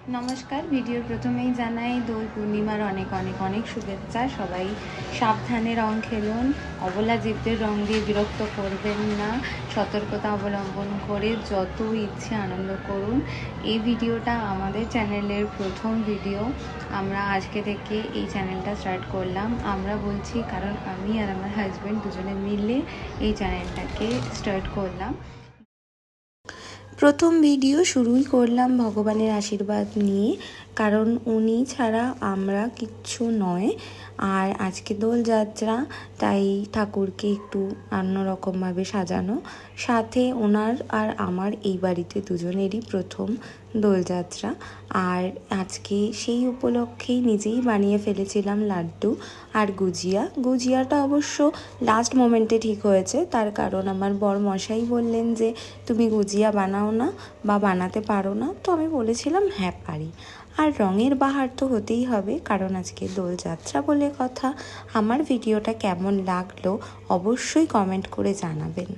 নমস্কার। ভিডিওর প্রথমেই জানাই দোল পূর্ণিমার অনেক অনেক অনেক শুভেচ্ছা। সবাই সাবধানে রং খেলুন, অবলা জীবদের রং দিয়ে বিরক্ত করবেন না, সতর্কতা অবলম্বন করে যত ইচ্ছে আনন্দ করুন। এই ভিডিওটা আমাদের চ্যানেলের প্রথম ভিডিও। আমরা আজকে থেকে এই চ্যানেলটা স্টার্ট করলাম। আমরা বলছি কারণ আমি আর আমার হাজব্যান্ড দুজনে মিলে এই চ্যানেলটাকে স্টার্ট করলাম। প্রথম ভিডিও শুরুই করলাম ভগবানের আশীর্বাদ নিয়ে, কারণ উনি ছাড়া আমরা কিচ্ছু নয়। আর আজকে দোলযাত্রা, তাই ঠাকুরকে একটু অন্যরকমভাবে সাজানো। সাথে ওনার আর আমার এই বাড়িতে দুজনেরই প্রথম দোলযাত্রা। আর আজকে সেই উপলক্ষেই নিজেই বানিয়ে ফেলেছিলাম লাড্ডু আর গুজিয়াটা অবশ্য লাস্ট মোমেন্টে ঠিক হয়েছে। তার কারণ আমার বর মশাই বললেন যে তুমি গুজিয়া বানাও না বা বানাতে পারো না, তো আমি বলেছিলাম হ্যাঁ পারি। আর রঙের বাহার তো হতেই হবে, কারণ আজকে দোলযাত্রা বলে কথা। আমার ভিডিওটা কেমন লাগলো অবশ্যই কমেন্ট করে জানাবেন।